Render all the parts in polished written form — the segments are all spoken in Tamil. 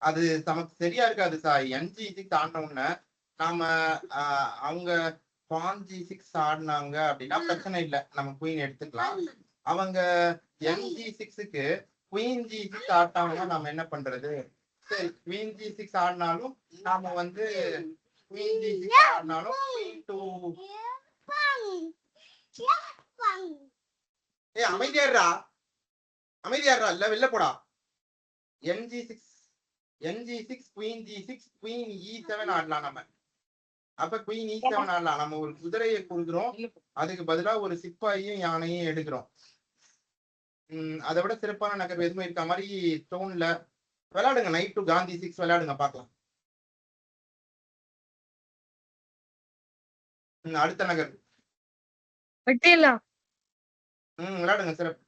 அது நமக்கு சரியா இருக்காது சார். NG6 ஆடின உடனே நாம அவங்க பான் G6 ஆடினாங்க அப்படின்னா பிரச்சனை இல்லை, நம்ம குயின் எடுத்துக்கலாம். அவங்க NG6க்கு குயின் G6 ஆட்டாங்கன்னா நம்ம என்ன பண்றது? சரி, குயின் G6 ஆடினாலும் நாம வந்து குயின் G6 ஆடினாலும் அமைதியாடுறா இல்ல வெளில போடா. NG6 queen G6 queen E7 ஆடலாம் நம்ம. அப்ப குயின் E7 ஆடலாம். நம்ம ஒரு குதிரையை கொடுக்குறோம், அதுக்கு பதிலா ஒரு சிப்பாயையும் யானையும் எடுக்கிறோம். அதை விட சிறப்பான நகர்வு எதுவுமே இருக்க மாதிரி ஸ்டோன்ல விளையாடுங்க. நைட் டு காந்தி 6 விளையாடுங்க, பார்க்கலாம். அடுத்த நகர் விளையாடுங்க சிறப்பு.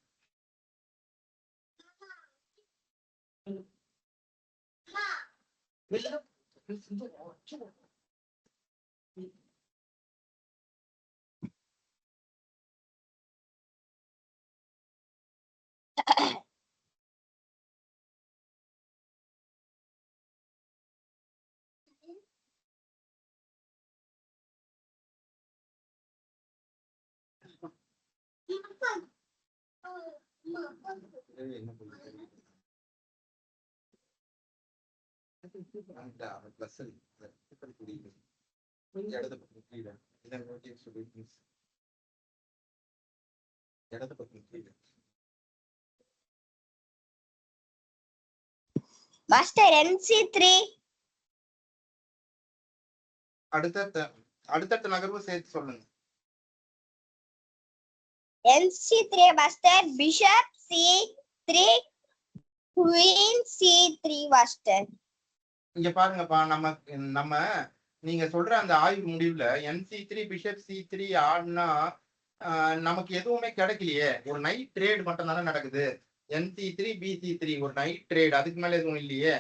மாஸ்டர் NC3 அடுத்த நகர்வு சேர்த்து சொல்லுங்க. NC3 master bishop C3 queen C3 master. இங்க பாருங்கப்பா, நம்ம நீங்க சொல்ற அந்த ஆய்வு முடிவுல NC3 பிஷப் C3 ஆடினா நமக்கு எதுவுமே கிடைக்கலையே. ஒரு நைட் ட்ரேட் மட்டும் தானே நடக்குது. NC3 BC3 ஒரு நைட் ட்ரேட், அதுக்கு மேல எதுவும் இல்லையே.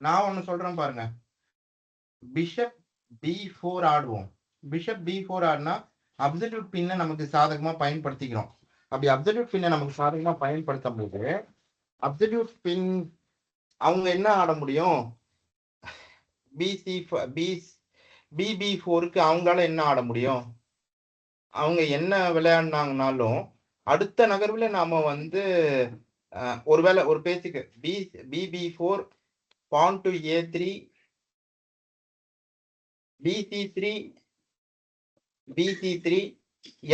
நான் ஒண்ணு சொல்றேன் பாருங்க. பிஷப் B4 ஆடுவோம். பிஷப் B4 ஆடினா அப்சல்யூட் பின்னை நமக்கு சாதகமா பயன்படுத்திக்கிறோம். அப்படி அப்சல்யூட் பின்னை நமக்கு சாதகமா பயன்படுத்தும் போது அப்சல்யூட் பின் அவங்க என்ன ஆட முடியும்? BB4க்கு அவங்களால என்ன ஆட முடியும்? அவங்க என்ன விளையாடினாங்கனாலும் அடுத்த நகர்வுல நாம வந்து ஒருவேளை ஒரு பேச்சுக்கு BB4 porn to A3 BC3 BC3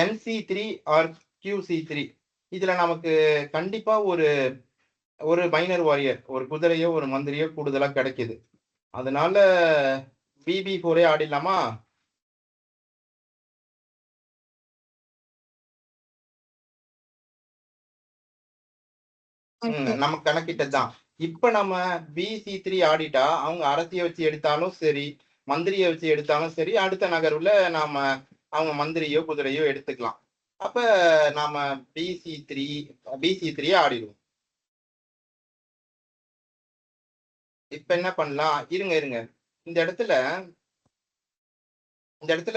NC3 R QC3 இதுல நமக்கு கண்டிப்பா ஒரு மைனர் வாரியர், ஒரு குதிரையோ ஒரு மந்திரியோ கூடுதலா கிடைக்குது. அதனால BB4 ஆடிடலாமா? நமக்கு கணக்கிட்டதுதான். இப்ப நம்ம BC3 ஆடிட்டா அவங்க அரசியை வச்சு எடுத்தாலும் சரி, மந்திரியை வச்சு எடுத்தாலும் சரி, அடுத்த நகர்வுல நாம அவங்க மந்திரியோ குதிரையோ எடுத்துக்கலாம். அப்ப நாம BC3 ஆடிடுவோம். இப்ப என்ன பண்ணலாம்? இருங்க இந்த இடத்துல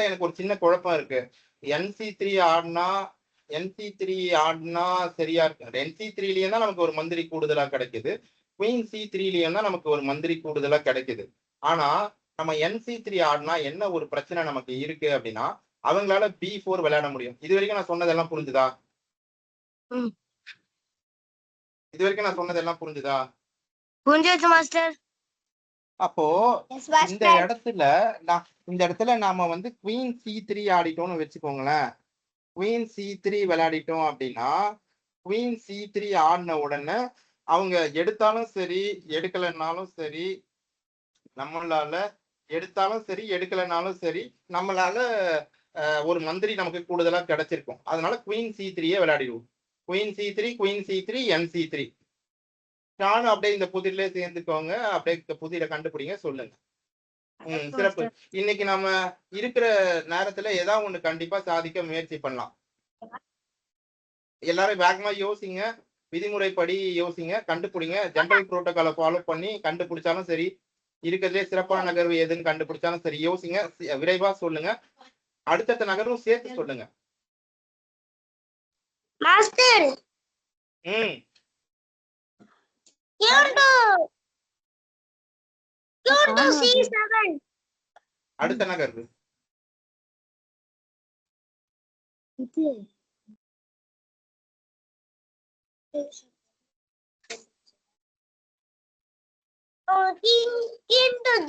எனக்கு ஒரு சின்ன குழப்பம் இருக்கு. NC3 ஆடினா சரியா இருக்கு. NC3லயும் தான் நமக்கு ஒரு மந்திரி கூடுதலா கிடைக்குது. குயின் C3லயும் தான் நமக்கு ஒரு மந்திரி கூடுதலா கிடைக்குது. ஆனா நம்ம NC3 ஆடினா என்ன ஒரு பிரச்சனை நமக்கு இருக்கு அப்படின்னா, அவங்களால B4 விளையாட முடியும். இது வரைக்கும் நான் சொன்னதெல்லாம் புரிஞ்சுதா? புரிஞ்சுச்சு மாஸ்டர். அப்போ இந்த இடத்துல நாம வந்து குயின் C3 ஆடிட்டோம்னு வச்சுக்கோங்களேன். குயின் C3 விளையாடிட்டோம் அப்படின்னா, குயின் C3 ஆடின உடனே அவங்க எடுத்தாலும் சரி எடுக்கலைன்னாலும் சரி, நம்மளால நம்மளால ஒரு மந்திரி நமக்கு கூடுதலா கிடைச்சிருக்கும். அதனால queen C3 விளையாடிடுவோம். Queen C3 NC3. நானும் அப்படியே இந்த புதிரிலே சேர்ந்துக்கோங்க. அப்படியே இந்த புதிரை கண்டுபிடிங்க, சொல்லுங்க. சிறப்பு. இன்னைக்கு நம்ம இருக்கிற நேரத்துல ஏதாவது ஒண்ணு கண்டிப்பா சாதிக்க முயற்சி பண்ணலாம். எல்லாரும் வேகமா யோசிங்க. விதிமுறைப்படி யோசிங்க, கண்டுபிடிங்க. ஜெனரல் புரோட்டோகாலை ஃபாலோ பண்ணி கண்டுபிடிச்சாலும் சரி, இருக்கிறதுலே சிறப்பான நகர்வு எதுன்னு கண்டுபிடிச்சாலும் சரி, யோசிங்க, விரைவா சொல்லுங்க. அடுத்தடுத்த நகர்வும் சேர்த்து சொல்லுங்க. மாஸ்டர் அடுத்த நகர்வு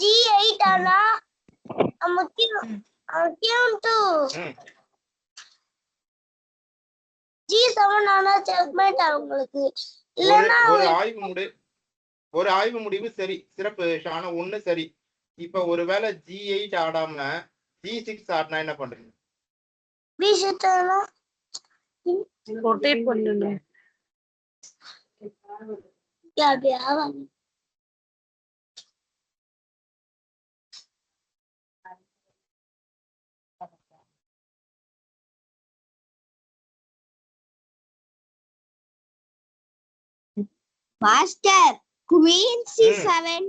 G8 ஆனா G7 ஆனா செக்மேட் அவங்களுக்கு இல்லனா ஒரு ஆய்வு முடிவு சரி, சிறப்பு ஷானா, ஒண்ணு சரி. இப்ப ஒருவேளை G8 ஆடாம G6 ஆடினா என்ன பண்றீங்க? ரொட்டேட் பண்ணனும். Master Queen C7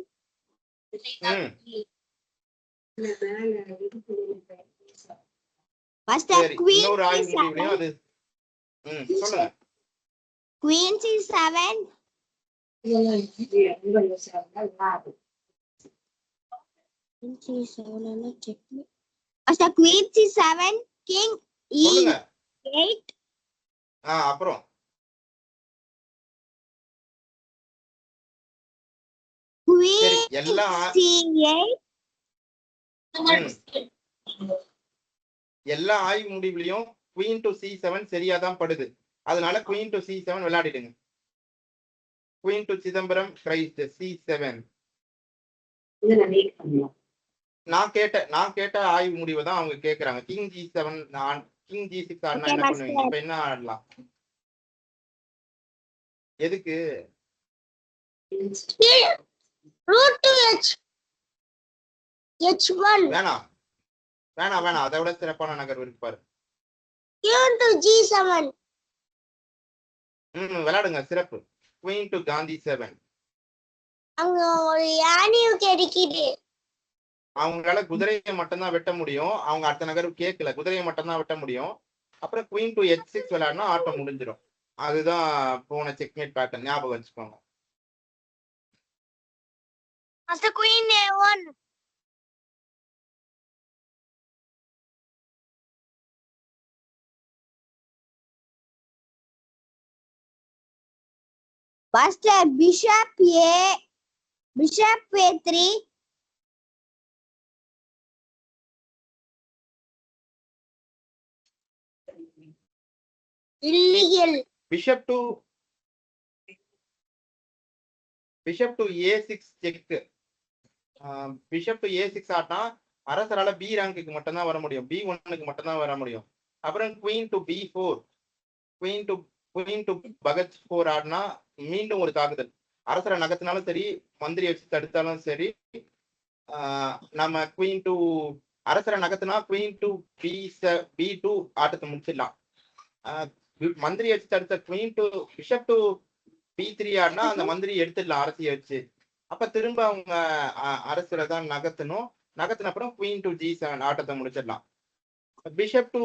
master Queen இன்னொரு ஆய்வு முடிவுலயும் அது சொல்லுங்க. Queen C7 master Queen C7 King E8 அப்புறம் Queen C8 எல்லா ஆய்வு முடிவுலயும் Queen to C7 சரியாதான் படுது. அதனால Queen to C7 விளையாடிடுங்க. Queen to Chidambaram Christ C7. நான் கேட்ட ஆய்வு முடிவை தான் அவங்க கேக்குறாங்க. King G7 King G6 ஆடினா என்ன பண்ணுவீங்க? இப்ப என்ன ஆடலாம்? எதுக்கு? வேணாம், அதை விட சிறப்பான நகர்வு இருக்கு பாரு. G7 விளையாடுங்க, சிறப்பு. Queen to Gandhi 7. அங்க ஒரு யானையும் கிடைக்குது. அவங்களால குதிரையை மட்டும் தான் வெட்ட முடியும். அவங்க அடுத்த நகர்வு கேட்கல, குதிரையை மட்டும் தான் வெட்ட முடியும். அப்புறம் Queen to H6 விளையாடினா ஆட்டம் முடிஞ்சிடும். அதுதான் போன செக்மேட் பேட்டர்ன், ஞாபகம் வச்சுக்கோங்க. Master Queen A1 Master Bishop A3 illegal. Bishop to A6 check. Bishop to A6 ஆட்டா அரசரால B ரேங்க்கு மட்டும் தான் வர முடியும், B1க்கு மட்டும் தான் வர முடியும். அப்புறம் Queen to B4, Queen to Bhagat 4 ஆடினா மீண்டும் ஒரு தாக்குதல். அரசரை நகர்த்தினாலும் சரி, மந்திரி வச்சு தடுத்தாலும் சரி, நம்ம Queen to அரசரை நகர்த்தினா Queen to B2 ஆட்டத்தை முடிச்சிடலாம். மந்திரி வச்சு தடுத்த Queen to Bishop to B3 ஆடினா அந்த மந்திரி எடுத்துடலாம் அரசியை வச்சு. அப்ப திரும்ப அவங்க அரசரை தான் நகர்த்தணும். நகர்த்தின அப்புறம் Queen to G7 ஆட்டத்தை முடிச்சிடலாம். பிஷப் டு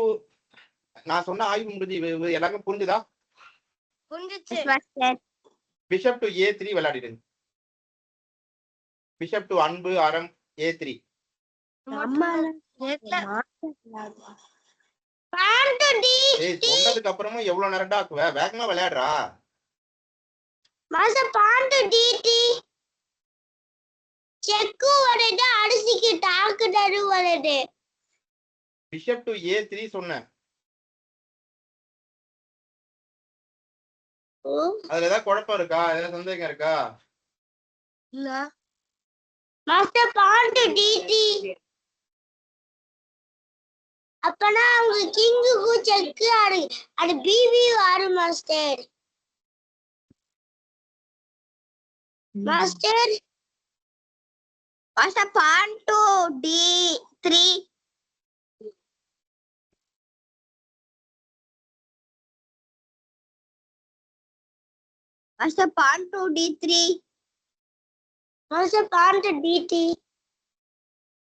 நான் சொன்ன ஆய்வு முடிஞ்சு எல்லாருக்கும் புரிஞ்சுதா? பிஷப் டு A3 விளையாடிடுங்க. பிஷப் டு அன்பு அறம் A3. சொன்னதுக்கு அப்புறமும் எவ்வளவு நேரம்டா வேகமா விளையாடுறா? பிஷப் டு A3 சொன்னேன். அதுல ஏதாவது குழப்பம் இருக்கா? ஏதாவது சந்தேகம் இருக்கா? இல்ல. Master bond D3. அப்பனா அவங்க கிங்குக்கு செக் அது BB ஆறு master. Master bond to D3. Master pawn to d3. Master pawn to d3.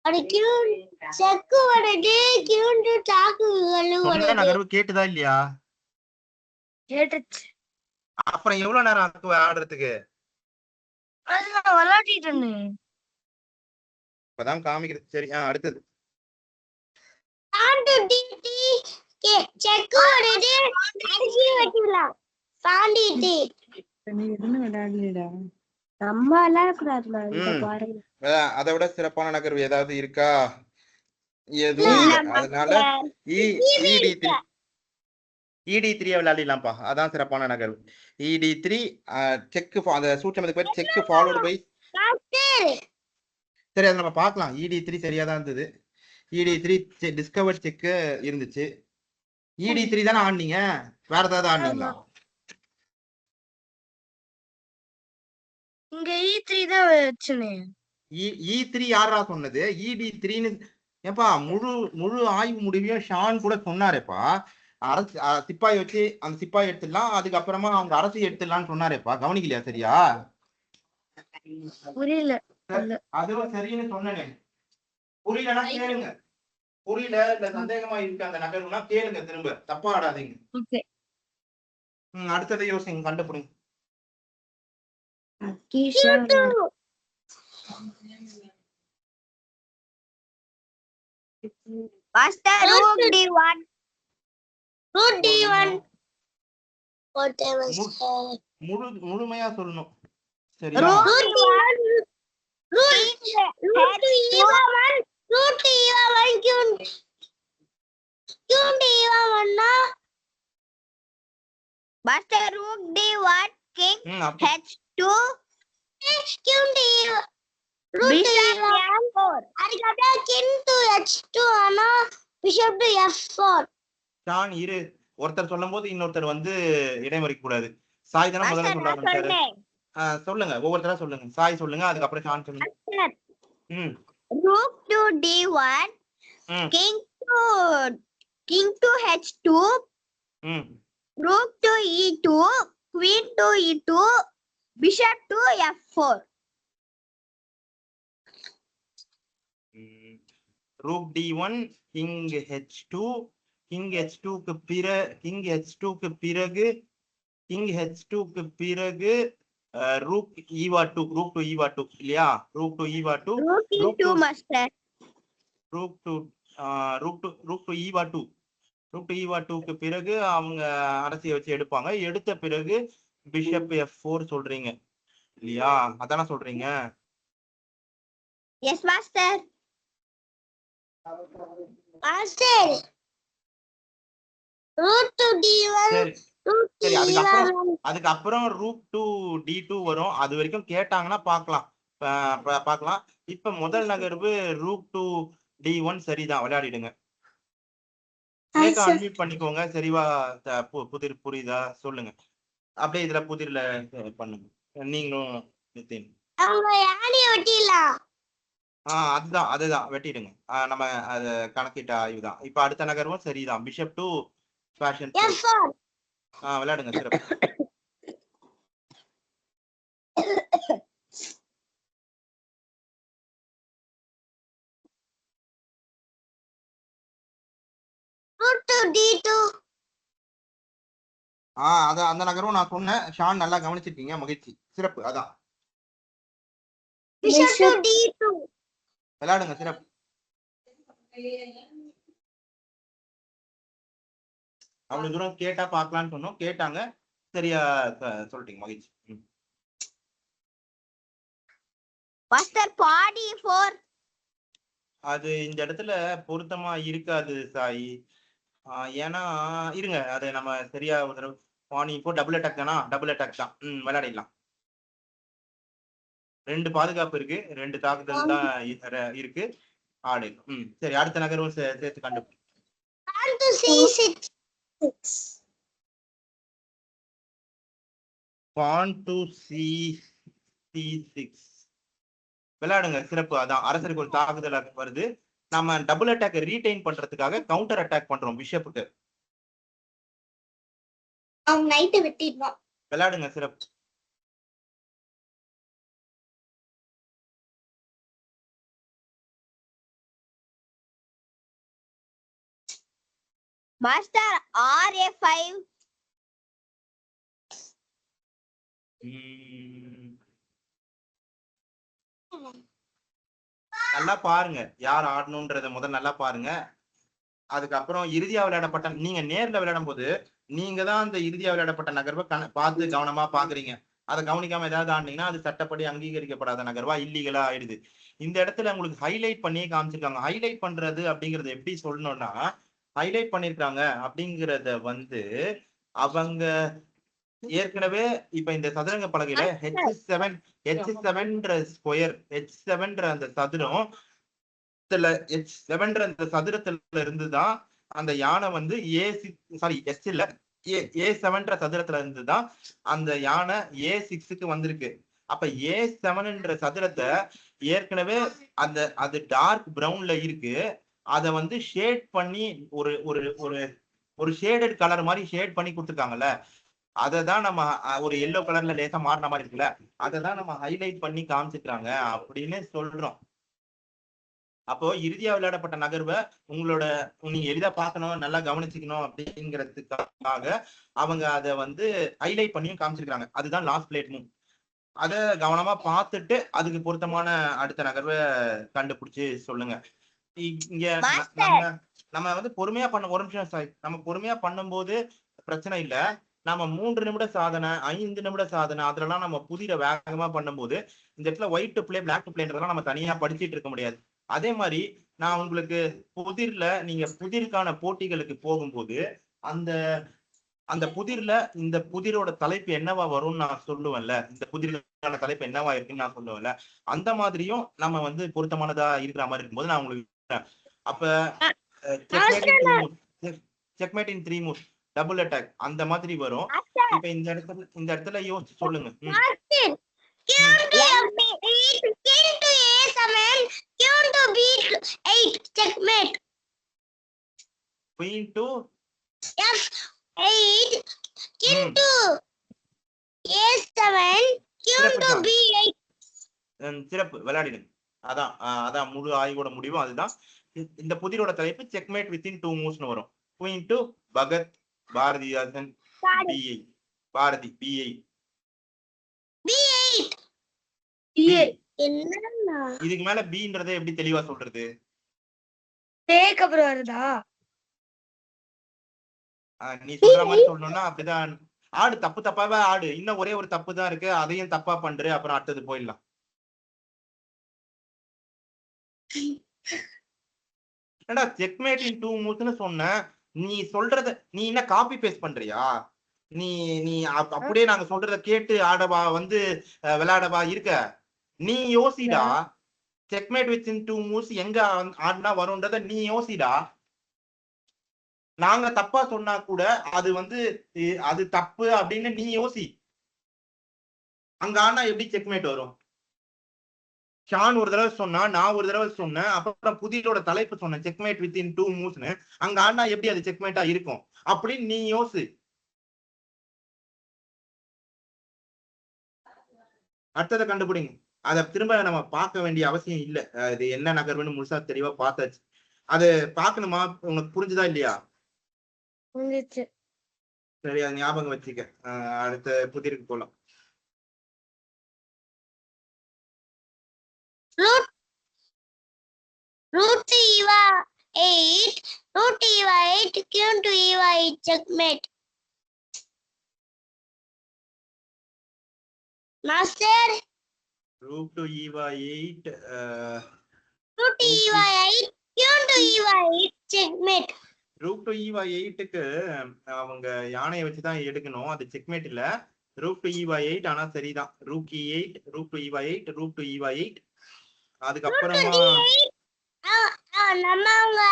அது கியூன் செக்கு வடது கியூன் டு தாக்குகள் சொன்ன வடது. நகர்வு கேட்டுதா இல்லையா? கேட்டுச்சு. அப்புறம் எவ்வளவு நேரம் ஆக்கு ஆடுறதுக்கு? அது நான் விளையாடிட்டேன்னு. இப்பதான் காமிக்கிறது. சரி அடுத்தது. பான் டு d3 செக்கு வடது அரிசி வெட்டிடலாம். பான் d3. நீ எதுன்னு விளையாடலடா. நம்ம விளையாட கூடாதுல இந்த பாருங்க. அதை விட சிறப்பான நகர்வு ஏதாவது இருக்கா? எதுவும் இல்லை. அதனால ED3 விளையாடலாம்ப்பா. அதான் சிறப்பான நகர்வு. ED3 செக் அந்த சூட்சமத்துக்கு பேர் செக் ஃபாலோடு பை. சரி அதை நம்ம பார்க்கலாம். ED3 சரியா தான் இருந்தது. ED3 டிஸ்கவர் செக் இருந்துச்சு. ED3 தானே ஆடினீங்க, வேற ஏதாவது ஆடினீங்களா? இங்க E3 தான் வச்சுனே. E3 யாரா சொன்னது? ED3ன்னு ஏப்பா முழு ஆய்வு முடிவையும் ஷான் கூட சொன்னாரேப்பா. அரசு சிப்பாய் வச்சு அந்த சிப்பாய் எடுத்துடலாம், அதுக்கப்புறமா அவங்க அரசு எடுத்துடலாம்னு சொன்னாரேப்பா. கவனிக்கலையா? சரியா புரியல. அதுவும் சரின்னு சொன்னேனே. புரியலன்னா கேளுங்க. புரியல இல்ல சந்தேகமா இருக்கு அந்த நகர்வுனா கேளுங்க, திரும்ப தப்பா ஆடாதீங்க. அடுத்ததை யோசிங்க, கண்டுபிடிங்க. Master rook d1. Rook d1. முழுமையா சொல்லணும். சரியா? Rook d1. Rook e1. Rook e1 queen d1 na. Master rook d1 king h2 queen d1. Bishop f4. அதுக்கப்புறம் king to h2 ஆனா bishop to f4. ஷான் இரு, ஒருத்தர் சொல்லும் போது இன்னொருத்தர் வந்து இடைமறிக்க கூடாது. சாய் தானே முதல்ல சொல்றாங்க. சொல்லுங்க, ஒவ்வொருத்தரா சொல்லுங்க. சாய் சொல்லுங்க, அதுக்கப்புறம் ஷான் சொல்லுங்க. rook to d1 king to h2 rook to e2 queen to e2 bishop to f4. rook d1 king h2 king h2 க்கு பிறகு rook e2 இல்லையா? rook to e2 rook to e2 க்கு பிறகு அவங்க அரசியை வச்சு எடுப்பாங்க. எடுத்த பிறகு பிஷப் f4 சொல்றீங்க இல்லையா? அதானே சொல்றீங்க? Yes master. Master rook to d1 சரி, அதுக்கப்புறம் rook to d2 வரும். அது வரைக்கும் கேட்டாங்கன்னா பார்க்கலாம். இப்ப முதல் நகர்வு rook to d1 சரிதான், விளையாடிடுங்க. அன்மியூட் பண்ணிக்கோங்க. சரிவா புரியுதா? சொல்லுங்க. அப்படியே இதுல புதிர்ல பண்ணுங்க நீங்களும் நிதின். அதுதான் வெட்டிடுங்க. நம்ம அது கணக்கிட்ட ஆய்வுதான். இப்ப அடுத்த நகர்வும் சரிதான். பிஷப் டு ஃபேஷன் விளையாடுங்க. சிறப்பு. அந்த நகரும் நான் சொன்னேன். ஷான் நல்லா கவனிச்சிருக்கீங்க, மகிழ்ச்சி. சிறப்பு. அதான் விளையாடுங்க. சிறப்பு. அவ்வளவு தூரம் கேட்டா பாக்கலாம்னு சொன்னோம், கேட்டாங்க. சரியா சொல்லிட்டீங்க, மகிழ்ச்சி. அது இந்த இடத்துல பொருத்தமா இருக்காது சாய். ஏன்னா இருங்க, அது நம்ம சரியா ஒரு தடவை பாணி இப்போ டபுள் அட்டாக் தானா? டபுள் அட்டாக் தான். விளையாடிடலாம். 2 பாதுகாப்பு இருக்கு, 2 தாக்குதல் தான் இருக்கு. ஆடு. சரி, அடுத்த நகர்வும் சேர்த்து கண்டுபிடி. pawn to c6 விளையாடுங்க. சிறப்பு. அதான் அரசருக்கு ஒரு தாக்குதல் வருது. நம்ம டபுள் அட்டாக் ரீடைன் பண்றதுக்காக கவுண்டர் அட்டாக் பண்றோம் பிஷப்புக்கு. விளையாடுங்க. சிறப்பு. மாஸ்டர் RA5 நல்லா பாருங்க யார் ஆடணும்ன்றத முதல்ல நல்லா பாருங்க. அதுக்கப்புறம் இறுதியா விளையாடப்பட்ட நீங்க நேர்ல விளையாடும் போது நீங்க தான் அந்த இறுதியா விளையாடப்பட்ட நகர்வை பார்த்து கவனமா பாக்குறீங்க. அதை கவனிக்காம ஏதாவது ஆடினீங்கன்னா அது சட்டப்படி அங்கீகரிக்கப்படாத நகர்வா இல்லீகலா ஆயிடுது. இந்த இடத்துல உங்களுக்கு ஹைலைட் பண்ணியே காமிச்சிருக்காங்க. ஹைலைட் பண்றது அப்படிங்கறது எப்படி சொல்லணும்னா, ஹைலைட் பண்ணிருக்காங்க அப்படிங்கறத அவங்க ஏற்கனவே இப்ப இந்த சதுரங்க பலகையில H7 ஸ்கொயர் H7 அந்த சதுரம் H7 அந்த சதுரத்துல இருந்துதான் அந்த யானை A7 சதுரத்துல இருந்துதான் அந்த யானை A6க்கு வந்திருக்கு. அப்ப A7 சதுரத்தை ஏற்கனவே அது டார்க் பிரவுன்ல இருக்கு. அத ஷேட் பண்ணி ஒரு ஒரு ஒரு ஒரு ஷேடட் கலர் மாதிரி ஷேட் பண்ணி கொடுத்துருக்காங்கல்ல, அததான் நம்ம ஒரு எல்லோ கலர்ல லேசா மாறின மாதிரி இருக்குல்ல, அததான் நம்ம ஹைலைட் பண்ணி காமிச்சிருக்காங்க அப்படின்னு சொல்றோம். அப்போ இறுதியா விளையாடப்பட்ட நகர்வை நீங்க எளிதா பார்க்கணும், நல்லா கவனிச்சுக்கணும் அப்படிங்கிறதுக்காக அவங்க அதை ஹைலைட் பண்ணியும் காமிச்சிருக்காங்க. அதுதான் லாஸ்ட் பிளேட் மூவ். அத கவனமா பார்த்துட்டு அதுக்கு பொருத்தமான அடுத்த நகர்வை கண்டுபிடிச்சு சொல்லுங்க. இங்க நம்ம பொறுமையா ஒரு நிமிஷம் நம்ம பொறுமையா பண்ணும்போது பிரச்சனை இல்ல. நம்ம 3 நிமிட சாதனை 5 நிமிட சாதனை அதுலலாம் நம்ம புதிர வேகமா பண்ணும்போது இந்த இடத்துல white to play black to பிளேன்றதெல்லாம் நம்ம தனியா படிச்சுட்டு இருக்க முடியாது. அதே மாதிரி நான் உங்களுக்கு நீங்க புதிருக்கான போட்டிகளுக்கு போகும்போது அந்த புதிர்ல இந்த புதிரோட தலைப்பு என்னவா வரும்னு நான் சொல்லுவேன்ல, இந்த புதிருக்கான தலைப்பு என்னவா இருக்குன்னு நான் சொல்லுவேன்ல, அந்த மாதிரியும் நம்ம பொருத்தமானதா இருக்கிற மாதிரி இருக்கும்போது நான் உங்களுக்கு அப்ப செக்மேட் இன் 3 மூவ்ஸ் டபுள் அட்டாக் அந்த மாதிரி வரும். இப்ப இந்த இடத்துல யோசிச்சு சொல்லுங்க. Queen to F8 king to A7 king to B8. சிறப்பு, விளையாடிடுங்க. அதான் முழு ஆய்வோட முடிவும் அதுதான். இந்த புதிரோட தலைப்பு செக்மேட் வித்தின் 2 மூவ்ஸ்னு வரும். Queen to Bhagat Bharathidasan B8 Bharathi B8 இதுக்கு மேல பீன்றதை எப்படி தெளிவா சொல்றது? டேக் அப்புறம் வருதா? நீ சொல்ற மாதிரி சொல்லணும்னா அப்படிதான். ஆடு தப்பாவே ஆடு. இன்னும் ஒரே ஒரு தப்பு தான் இருக்கு, அதையும் தப்பா பண்ற, அப்புறம் அடுத்தது போயிடலாம். என்னடா செக்மேட் இன் 2 மூவ்ஸ்னு சொன்ன, நீ சொல்றத நீ என்ன காப்பி பேஸ்ட் பண்றியா? நீ அப்படியே நாங்க சொல்றத கேட்டு ஆடவா விளையாடவா இருக்க? நீ யோசிடா. செக்மேட் வித் இன் 2 மூவ்ஸ் எங்க ஆடினா வரும்ன்றத நீ யோசிடா. நாங்க தப்பா சொன்னா கூட அது தப்பு அப்படின்னு நீ யோசி. அங்க ஆனா எப்படி செக்மேட் வரும்? ஷான் ஒரு தடவை சொன்னா, நான் ஒரு தடவை சொன்னேன், அப்புறம் புதிரோட தலைப்பு சொன்னேன் செக்மேட் வித் இன் 2 மூவ்ஸ்னு. அங்க ஆனா எப்படி அது செக்மேட்டா இருக்கும் அப்படின்னு நீ யோசி. அடுத்ததை கண்டுபிடிங்க. அதை திரும்ப நம்ம பார்க்க வேண்டிய அவசியம் இல்லை. இது என்ன நகர்வுன்னு முழுசா தெளிவா பார்த்தாச்சு. அது பார்க்கணுமா? உனக்கு புரிஞ்சுதா இல்லையா? சரி, அது ஞாபகம் வச்சுக்க. அடுத்த புதிருக்கு போலாம். Rook to E8 king to E8 checkmate. Master Rook to E8 Rook to E8 king to E8 checkmate. Rook to E8க்கு அவங்க யானையை வச்சுதான் எடுக்கணும், அது செக்மேட் இல்ல. Rook to E8 ஆனா சரிதான். Rook E8 Rook to E8 Rook to E8 அதுக்கப்புறமா நம்ம அவங்க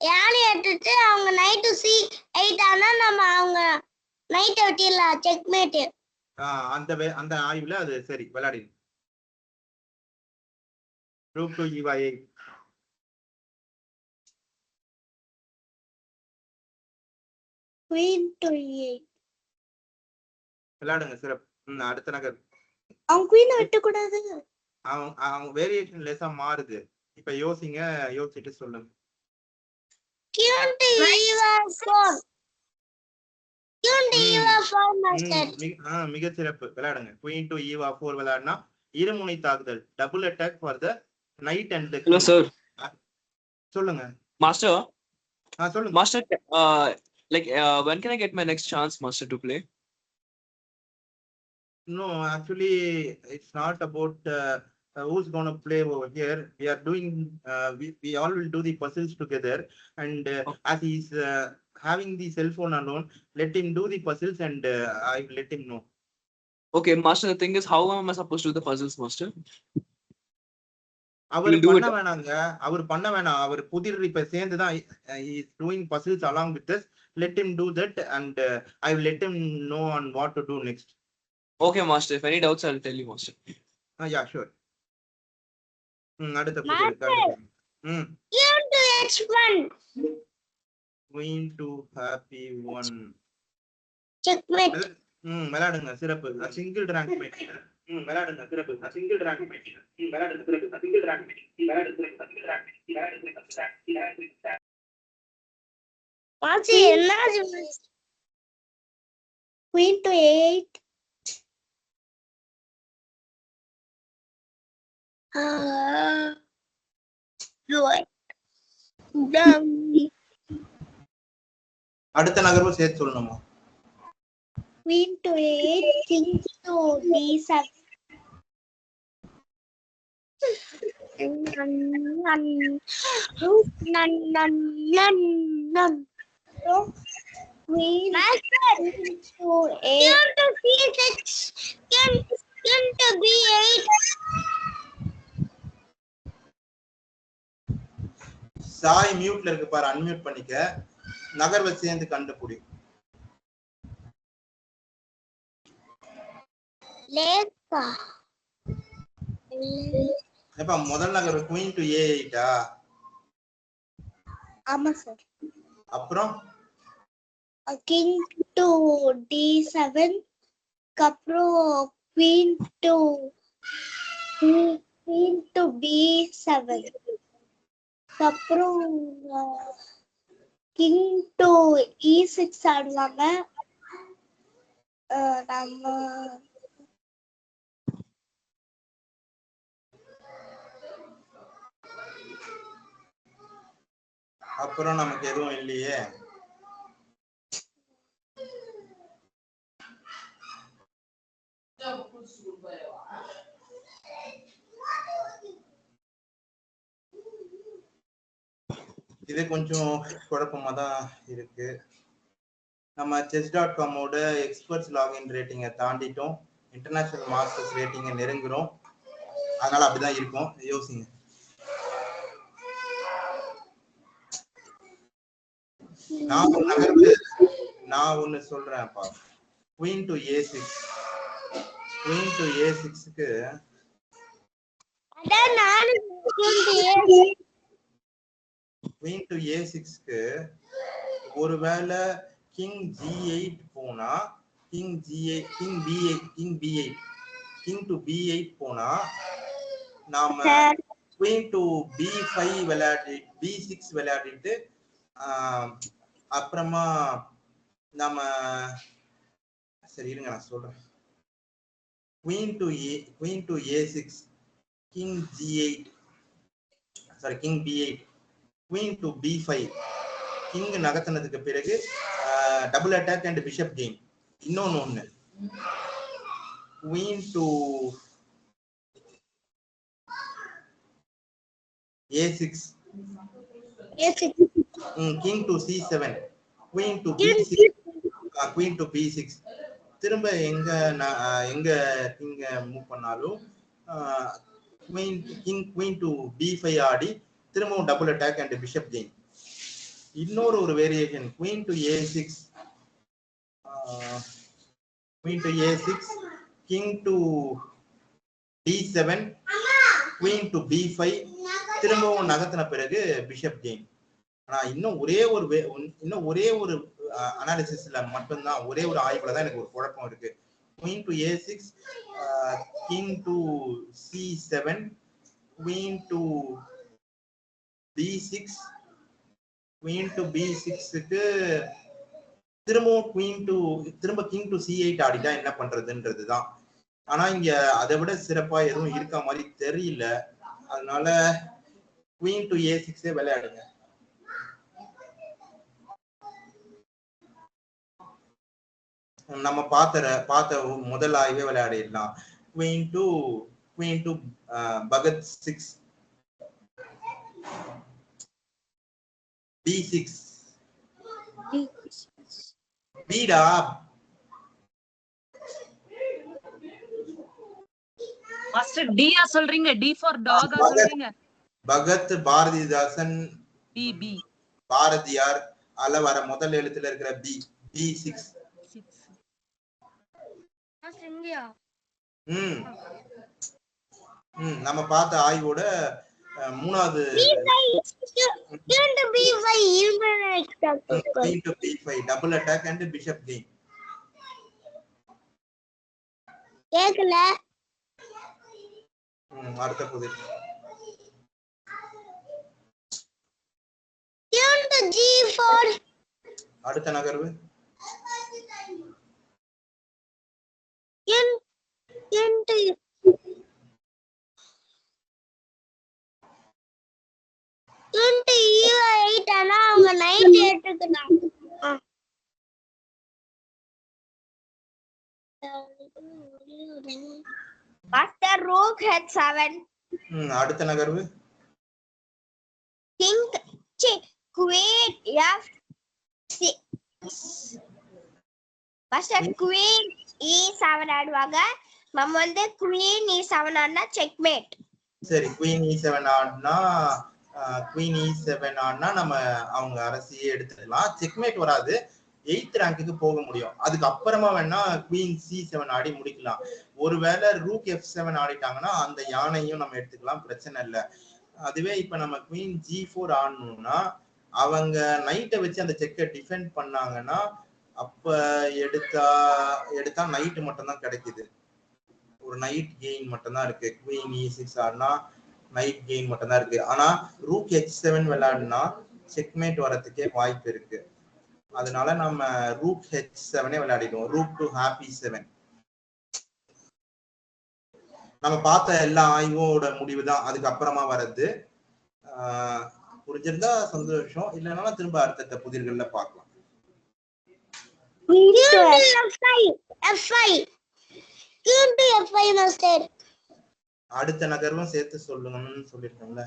யானை எடுத்துட்டு அவங்க நைட் டு C8 ஆனா நம்ம அவங்க நைட் வெட்டிடலாம் செக்மேட். அந்த ஆய்வுல அது சரி விளையாடி. Rook to E8 Queen to E8 விளையாடுங்க. சிறப்பு. அடுத்த நகர். அவங்க குயினை வெட்ட கூடாது. அவங்க வேரியேஷன் லேசா மாறுது. இப்ப யோசிங்க, யோசிச்சுட்டு சொல்லுங்க. queen to e4 queen to e4 master மிக சிறப்பு. விளையாடுங்க. queen to e4 விளையாடினா இருமுனை தாக்குதல், double attack for the night and the Hello, sir. சொல்லுங்க Master. சொல்லுங்க Master, when can I get my next chance, Master, to play? No, actually, it's not about who's going to play over here. We are doing, we all will do the puzzles together. And as he's having the cell phone alone, let him do the puzzles and I will let him know. Okay, Master, the thing is, how am I supposed to do the puzzles, Master? அவர் பண்ண வேணாங்க, அவர் பண்ண வேணாம். அவர் புதிர் இப்ப சேர்ந்துதான் he is doing puzzles along with us. Let him do that and I will let him know on what to do next. Okay, Master. If any doubts, I'll tell you, Master. Yeah, sure. அடுத்த புதிர் queen to h1 queen to happy one checkmate விளையாடுங்க. சிறப்பு. Single rank match. விளையாடுங்க. சிறப்பு. Single rank match. விளையாடுங்க. சிறப்பு. Single rank match. விளையாடுங்க. Single rank match. விளையாடுங்க. மாசி என்ன queen to 8 அடுத்த நகர்வு சேர்த்து சொல்லணுமா? queen to 8 king to d7 queen to c6 king to b8 Sai மியூட்ல இருக்கு பாரு, அன்மியூட் பண்ணிக்க. நகர்வை சேர்ந்து கண்டுபிடி. லேக்கா எப்ப முதல் நகர் queen to a8 ஆ? ஆமா சார். அப்புறம் king to d7 அப்புறம் queen to b7 அப்புறம் king to e6 ஆடுவாங்க. நம்ம அப்புறம் நமக்கு எதுவும் இல்லையே. இது கொஞ்சம் குழப்பமா தான் இருக்கு. நம்ம chess.com-ஓட எக்ஸ்பர்ட்ஸ் லாகின் ரேட்டிங்கை தாண்டிட்டோம், இன்டர்நேஷனல் மாஸ்டர்ஸ் ரேட்டிங்கை நெருங்குறோம். அதனால அப்படிதான் இருக்கும். யோசிங்க. நான் ஒண்ணு சொல்றேன்ப்பா. queen to a6 queen to a6க்கு queen to a6க்கு ஒருவேளை king g8 போனா king to b8 போனா நாம queen to b5 விளையாடி b6 விளையாடிட்டு அப்புறமா நாம சரி இருங்க நான் சொல்றேன். queen to a6 king g8 king b8 queen to b5 king நகர்த்தினதுக்கு பிறகு double attack and bishop game. இன்னொன்னு queen to a6 king to c7 queen to b6 திரும்ப எங்க கிங்க மூவ் பண்ணாலும் queen to b5 ஆடி திரும்பவும் double attack and bishop game. இன்னொரு variation queen to a6 king to d7 queen to b5 திரும்பவும் நகர்த்தின பிறகு பிஷப் கேம். ஆனா இன்னும் ஒரே ஒரு அனாலிசிஸ்ல மட்டும்தான், ஒரே ஒரு ஆய்வுல தான் எனக்கு ஒரு குழப்பம் இருக்கு. queen to a6 king to c7 queen to b6 queen to B6க்கு திரும்ப கிங் டு C8 ஆடிட்டா என்ன பண்றதுன்றதுதான். ஆனா இங்க அதை விட சிறப்பா எதுவும் இருக்க மாதிரி தெரியல. அதனால குயின் டு A6 விளையாடுங்க. நம்ம பார்த்த முதல் ஆய்வே விளையாடிடலாம். Queen to Bhagat 6 B6 beeda. Master டியா சொல்றீங்க? டி ஃபார் டாகா சொல்றீங்க? பகத் பாரதிதாசன் பி பாரதியார் அல்ல வர முதல் எழுத்துல இருக்கிற B6. நம்ம பார்த்த ஆய்வோட மூணாவது double attack and bishop gain. கேக்கல. அடுத்த புதிர் அடுத்த நகர்வு அவங்க நைட் ஏற்றுக்கலாம். Master rook h7. அடுத்த நகர்வு king queen f6. Master queen e7 ஆடுவாங்க. நம்ம வந்து queen e7 ஆடுனா checkmate. சரி, queen e7 ஆடினா நம்ம அவங்க அரசியே எடுத்துக்கலாம். செக்மேட் வராது, 8th ரேங்க்குக்கு போக முடியும். அதுக்கு அப்புறமா வேணா குயின் C7 ஆடி முடிக்கலாம். ஒருவேளை ரூக் F7 ஆடிட்டாங்கன்னா அந்த யானையும் நம்ம எடுத்துக்கலாம், பிரச்சனை இல்லை. அதுவே இப்ப நம்ம குயின் G4 ஆடணும்னா அவங்க நைட்டை வச்சு அந்த செக்கை டிஃபெண்ட் பண்ணாங்கன்னா அப்ப எடுத்தா நைட்டு மட்டும் தான் கிடைக்குது. ஒரு நைட் கெயின் மட்டும் தான் இருக்கு. குயின் E6 ஆடினா நைட் கெயின் மட்டும் தான் இருக்கு. ஆனா ரூக் H7 விளையாடுனா செக்மேட் வரதுக்கே வாய்ப்பு இருக்கு. அதனால நம்ம ரூக் H7 விளையாடிடுவோம். ரூக் டு ஹாப்பி 7. நம்ம பார்த்த எல்லா ஆய்வோட முடிவு தான் அதுக்கப்புறமா வர்றது. புரிஞ்சிருந்தா சந்தோஷம், இல்லைன்னா திரும்ப அடுத்த புதிர்கள்ல பார்க்கலாம். அடுத்த நகர்வும் சேர்த்து சொல்லுங்கன்னு சொல்லிருக்கோம்ல.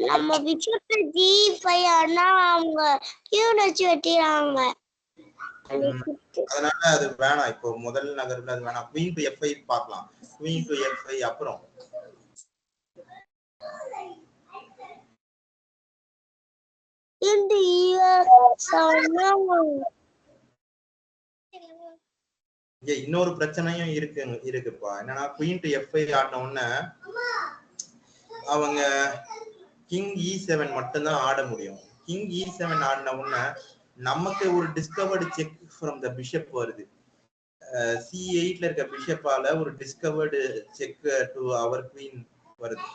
நம்ம பிஷப் G5 ஆனா அவங்க கியூன் வச்சு வெட்டிறாங்க. அதனால அது வேணாம். இப்போ முதல் நகர்ல அது வேணாம். குயின் டு F5 பார்க்கலாம். குயின் டு F5 அப்புறம் இன்னொரு பிரச்சனையும் இருக்குப்பா. என்னன்னா குயின் டு F5 ஆடின உடனே அவங்க கிங் E7 மட்டும்தான் ஆட முடியும். கிங் E7 ஆடின உடனே நமக்கு ஒரு discovered check from the bishop வருது. C8ல இருக்க பிஷப்பால ஒரு டிஸ்கவர்டு செக் டு அவர் குயின் வருது.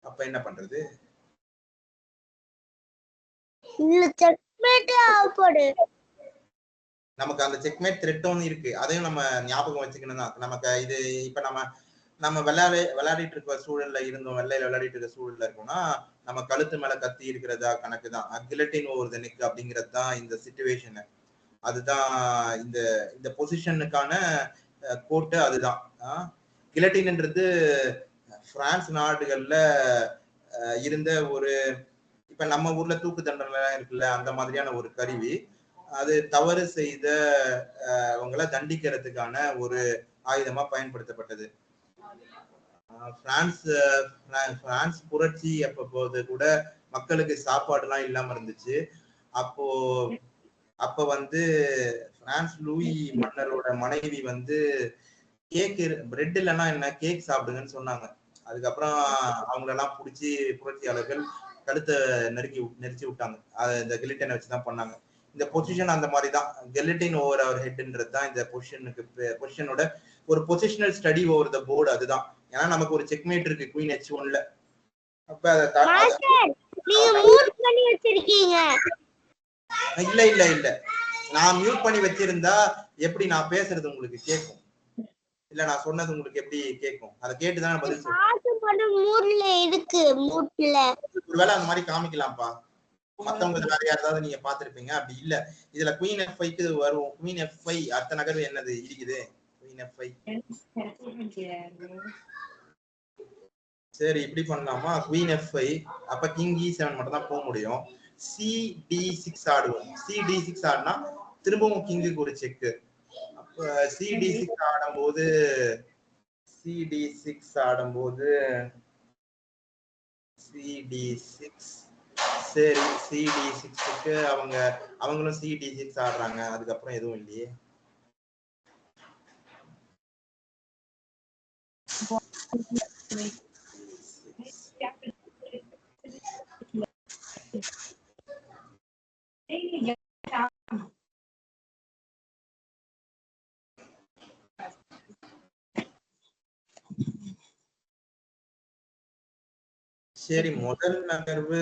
அப்ப என்ன பண்றது? நமக்கு அந்த செக்மேட் த்ரெட்டும் இருக்கு, அதையும் நம்ம ஞாபகம் வச்சுக்கணும் தான். நமக்கு இது இப்ப நம்ம விளையாடிட்டு இருக்க சூழல்ல இருந்தோம், வெள்ளையில விளையாடிட்டு இருக்க சூழல்ல இருக்கோம்னா நம்ம கழுத்து மேல கத்தி இருக்கிறதா கணக்கு தான். கில்லட்டின் ஓவர் தி நெக் அப்படிங்கிறது தான் இந்த சிச்சுவேஷன். அதுதான் இந்த பொசிஷனுக்கான கோட்டு. அதுதான் கில்லட்டின்ன்றது பிரான்ஸ் நாடுகள்ல இருந்த ஒரு, இப்ப நம்ம ஊர்ல தூக்கு தண்டனை இருக்குல்ல, அந்த மாதிரியான ஒரு கருவி. அது தவறு செய்த அவங்களை தண்டிக்கிறதுக்கான ஒரு ஆயுதமா பயன்படுத்தப்பட்டது. பிரான்ஸ் புரட்சி போது கூட மக்களுக்கு சாப்பாடு எல்லாம் இல்லாம இருந்துச்சு. அப்ப வந்து பிரான்ஸ் லூயி மன்னரோட மனைவி வந்து கேக் பிரெட் இல்லைன்னா என்ன கேக் சாப்பிடுங்கன்னு சொன்னாங்க. அதுக்கப்புறம் அவங்களெல்லாம் பிடிச்சி புரட்சியாளர்கள் கழுத்தை நெரிச்சு விட்டாங்க. இந்த கில்லட்டினை வச்சுதான் பண்ணாங்க. இந்த பொசிஷன் அந்த மாதிரி தான். கெல்லட்டின் ஓவர் அவர் ஹெட்ன்றது தான் இந்த பொசிஷனோட ஒரு positional study over the board. அதுதான். ஏன்னா நமக்கு ஒரு செக்மேட் இருக்கு குயின் h1ல. அப்ப நீங்க மியூட் பண்ணி வச்சிருக்கீங்க. இல்ல இல்ல இல்ல, நான் மியூட் பண்ணி வச்சிருந்தா எப்படி நான் பேசுறது உங்களுக்கு கேட்கும்? இல்ல நான் சொன்னது உங்களுக்கு எப்படி கேட்கும்? அத கேட்டு தான் பதில் சொல்றேன். பாட்டு பண்ண மூட்ல இருக்கு. மூட்ல ஒருவேளை அந்த மாதிரி காமிக்கலாம்ப்பா. மத்தவங்க வேற யாராவது நீங்க பாத்திருப்பீங்க. அப்படி இல்ல, இதுல குயின் f5க்கு வரும். குயின் f5 அடுத்த நகர்வு என்னது இருக்குது? Queen f5. சரி இப்படி பண்ணலாமா? குயின் f5 அப்ப கிங் e7 மட்டும் தான் போக முடியும். cd6 ஆடுவோம். cd6 ஆடுனா திரும்பவும் கிங்குக்கு ஒரு செக். அப்ப cd6 ஆடும்போது cd6 சரி cd6க்கு அவங்களும் cd6 ஆடுறாங்க. அதுக்கப்புறம் எதுவும் இல்லையே. சரி முதல் நகர்வு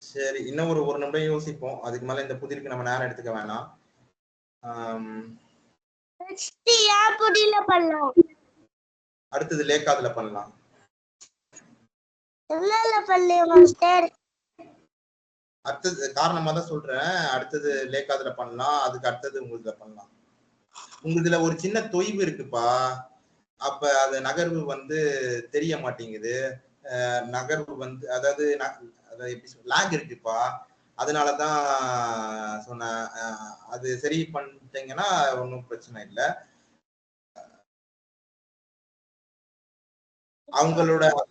சரி இன்னும் ஒரு நிமிடம் யோசிப்போம். அதுக்கு மேல இந்த புதிருக்கு நம்ம நேரம் எடுத்துக்க வேணாம். அடுத்தது லேக்காதுல பண்ணலாம். அடுத்தது காரணமா தான் சொல்றேன். அடுத்தது லேக்காதுல பண்ணலாம். அதுக்கு அடுத்தது உங்களுதுல பண்ணலாம். உங்களுதுல ஒரு சின்ன தொய்வு இருக்குப்பா. அப்ப அது நகர்வு தெரிய மாட்டேங்குது. நகர்வு அதாவது எப்படி லாக் இருக்குப்பா. அதனாலதான் சொன்னேன். அது சரி பண்ணிட்டீங்கன்னா ஒன்னும் பிரச்சனை இல்லை.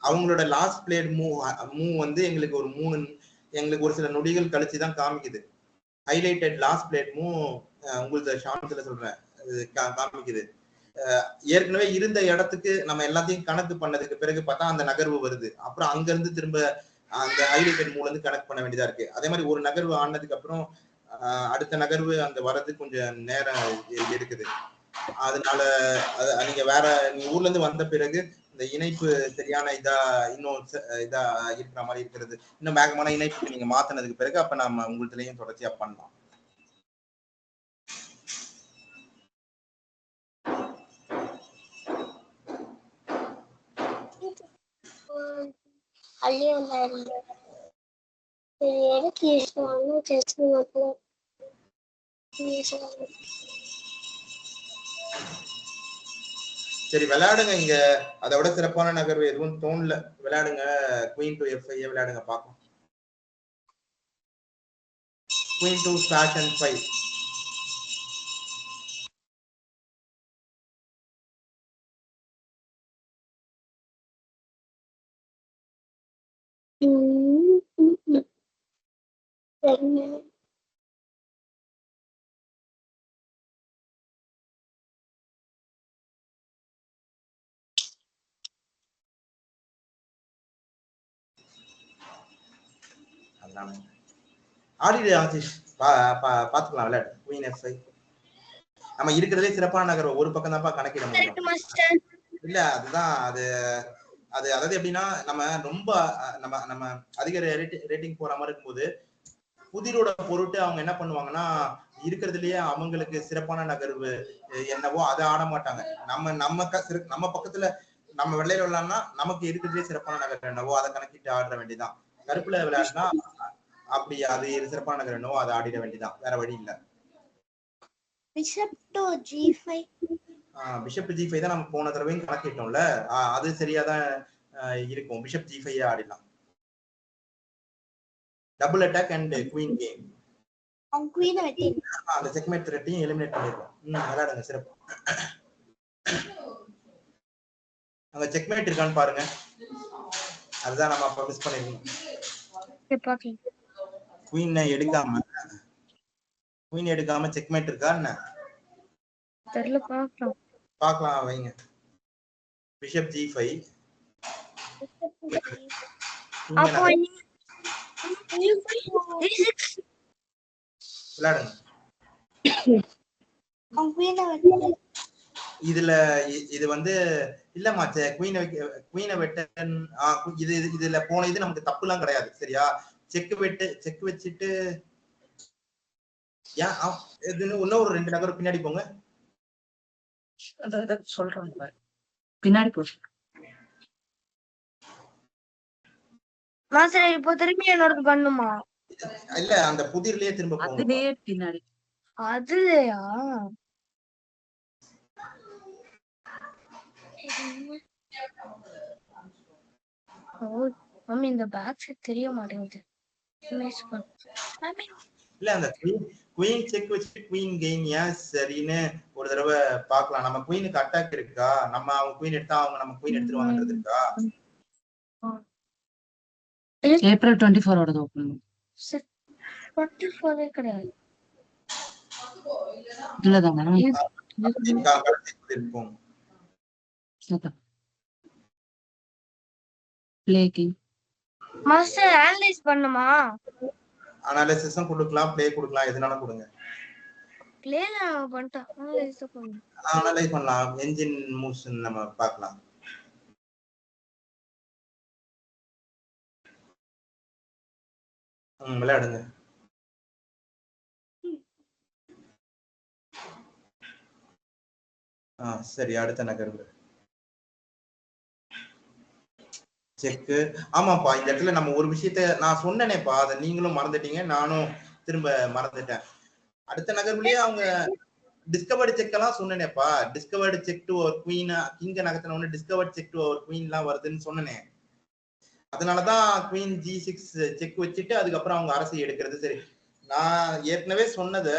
அவங்களோட லாஸ்ட் பிளேட் மூவ் எங்களுக்கு ஒரு சில நொடிகள் கழிச்சுதான் காமிக்குது. ஹைலைட்டட் லாஸ்ட் பிளேட் மூவ் உங்களுக்கு ஷார்ட்ஸ்ல சொல்றேன் காமிக்குது. ஏற்கனவே இருந்த இடத்துக்கு நம்ம எல்லாத்தையும் கணக்கு பண்ணதுக்கு பிறகு பார்த்தா அந்த நகர்வு வருது. அப்புறம் அங்க இருந்து திரும்ப அந்த ஹைலைட்டட் மூவ்ல இருந்து கனெக்ட் பண்ண வேண்டியதா இருக்கு. அதே மாதிரி ஒரு நகர்வு ஆனதுக்கு அப்புறம் அடுத்த நகர்வு அங்க வர்றது கொஞ்சம் நேரம் எடுக்குது. அதனால நீங்க ஊர்ல இருந்து வந்த பிறகு இந்த இணைப்பு சரியான இன்னும் இதா இருக்கிற மாதிரி இருக்கிறது. இன்னும் வேகமான இணைப்புக்கு நீங்க மாத்தினதுக்கு பிறகு அப்ப நம்ம உங்கள்கிட்டயும் தொடர்ச்சியா பண்ணலாம். சரி விளையாடுங்க. இங்க அதை விட சிறப்பான நகர்வு எதுவும் தோணல. விளையாடுங்க. குயின் டு f5 விளையாடுங்க பாப்போம். Queen to fashion 5. ஆடிடு ஆசிஷ் பாத்துக்கலாம். விளையாடு குயின் f5. நம்ம இருக்கிறதே சிறப்பான நகர்வு ஒரு பக்கம் தான்ப்பா கணக்கிட முடியும். இல்ல அதுதான் அது அதாவது எப்படின்னா நம்ம ரொம்ப நம்ம அதிக ரேட்டிங் போற மாதிரி இருக்கும்போது புதிரோட பொருட்டு அவங்க என்ன பண்ணுவாங்கன்னா இருக்கிறதுலயே அவங்களுக்கு சிறப்பான நகர்வு என்னவோ அதை ஆட மாட்டாங்க. நம்ம பக்கத்துல நம்ம வெள்ளையில விளையாடனா நமக்கு இருக்கிறதுலயே சிறப்பான நகர்வு என்னவோ அதை கணக்கிட்டு ஆடுற வேண்டியதான். கருப்புல விளையாடுனா அப்படி அது சிறப்பான நகர் என்னவோ அதை ஆடிட வேண்டியதான். வேற வழி இல்ல. Bishop to g5. Bishop to g5 தான் நம்ம போன தடவையும் கணக்கிட்டோம்ல. அது சரியாதான் இருக்கும். பிஷப் g5 ஆடிடலாம். Double attack and queen game. குயினை வெட்டி அந்த செக்மேட் த்ரெட்டையும் எலிமினேட் பண்ணிடுவோம். விளையாடுங்க சிறப்பு. அங்க செக்மேட் இருக்கான்னு பாருங்க. அதுதான் நம்ம அப்ப மிஸ் பண்ணிருக்கோம். குயின் எடுக்காம செக்மேட் இருக்கா என்ன? தெரியல பாக்கலாம். பார்க்கலாம் வைங்க. பிஷப் G5 அப்போ விளையாடுங்க. இதுல இது வந்து இல்லம்மா குவீனை வெட்டன் இது இதுல போன இது நமக்கு தப்பு எல்லாம் கிடையாது சரியா. செக் வச்சுட்டு ஏன் இன்னும் ஒரு 2 நகர் பின்னாடி போங்க. சொல்றேன் பின்னாடி போ. மாஸ்டர் இப்போ திரும்பி என்னோட பண்ணுமா? இல்ல அந்த புதிர்லயே திரும்ப போங்க. அதுலயே பின்னாடி. அதுலயா? மம்மி இந்த பேக் சைடு தெரிய மாட்டேங்குது. இல்ல அந்த குயின் செக் வச்சுட்டு குயின் கெயின் ஏன் சரின்னு ஒரு தடவை பார்க்கலாம். நம்ம குயினுக்கு அட்டாக் இருக்கா, நம்ம அவங்க குயின் எடுத்தா அவங்க நம்ம குயின் எடுத்துருவாங்கன்றது இருக்கா. ஏப்ரல் 24 ஓட ஓபன் 24 கிடையாது. இல்லதானா இருக்கும். பிளேக்கிங் மாஸ்டர் அனலைஸ் பண்ணுமா? அனாலிசிஸும் கொடுக்கலாம், ப்ளே கொடுக்கலாம், எதுனாலும் கொடுங்க. ப்ளே நான் பண்ணிட்டேன், அனலைஸ் பண்ணு. அனலைஸ் பண்ணலாம். என்ஜின் மூவ்ஸ் நம்ம பார்க்கலாம். விளையாடுங்க. சரி அடுத்த நகர்வு செக்கு. ஆமாப்பா இந்த இடத்துல நம்ம ஒரு விஷயத்த நான் சொன்னேனேப்பா, அதை நீங்களும் மறந்துட்டீங்க, நானும் திரும்ப மறந்துட்டேன். அடுத்த நகர்வுலயே அவங்க டிஸ்கவர்டு செக் எல்லாம் சொன்னேனேப்பா. டிஸ்கவர்டு செக் டு ஒரு குயின், கிங்க நகர்த்தின உடனே டிஸ்கவர்டு செக் டு ஒரு குயின் எல்லாம் வருதுன்னு சொன்னேனே. அதனாலதான் குயின் G6 செக் வச்சுட்டு அதுக்கப்புறம் அவங்க அரசை எடுக்கிறது. சரி நான் ஏற்கனவே சொன்னது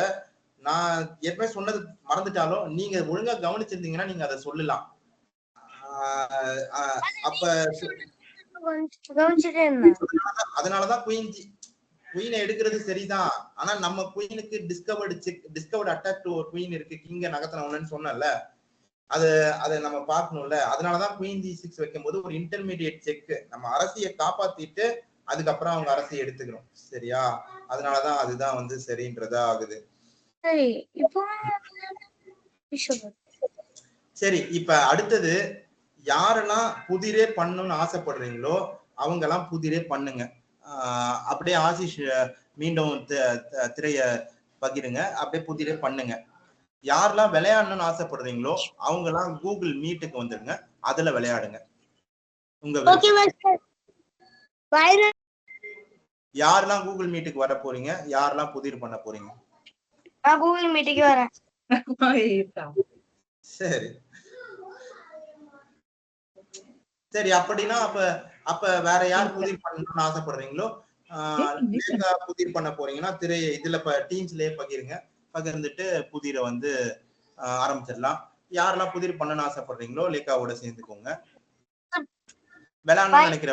மறந்துட்டாலும் நீங்க ஒழுங்கா கவனிச்சிருந்தீங்கன்னா நீங்க அதை சொல்லலாம். அப்ப அதனாலதான் குயினை எடுக்கிறது சரிதான். ஆனா நம்ம குயினுக்கு டிஸ்கவர்டு அட்டாக் டு ஒரு குயின் இருக்கு கிங்க நகர்த்தணும்னு சொன்னல, அதை நம்ம பார்க்கணும்ல. அதனாலதான் குயின் G6 வைக்கும் போது ஒரு இன்டர்மீடியட் செக், நம்ம அரசியை காப்பாத்திட்டு அதுக்கப்புறம் அவங்க அரசியை எடுத்துக்கணும் சரியா. அதனாலதான் அதுதான் வந்து சரின்றதா ஆகுது. சரி இப்ப அடுத்தது யாரெல்லாம் புதிரே பண்ணணும்னு ஆசைப்படுறீங்களோ அவங்க எல்லாம் புதிரே பண்ணுங்க. அப்படியே ஆசிஷ் மீண்டும் திரைய பகிருங்க, அப்படியே புதிரே பண்ணுங்க. யாரெல்லாம் விளையாடணும்னு ஆசைப்படுறீங்களோ அவங்க எல்லாம் கூகுள் மீட்டுக்கு வந்துருங்க, அதுல விளையாடுங்க. யாரெல்லாம் கூகுள் மீட்டுக்கு வர போறீங்க, யாரெல்லாம் புதிர் பண்ண போறீங்க? நான் கூகுள் மீட்டுக்கு வரேன். சரி சரி அப்படின்னா அப்ப வேற யார் புதிர் பண்ணணும்னு ஆசைப்படுறீங்களோ புதிர் பண்ண போறீங்கன்னா இதுல டீம்ஸ்லயே பகிர்ந்துட்டு புதிரை வந்து ஆரம்பிச்சிடலாம். யாரெல்லாம் புதிர் பண்ணணும்னு ஆசைப்படுறீங்களோ லேக்காவோட சேர்ந்துக்கோங்க. விளையாடணும்னு நினைக்கிற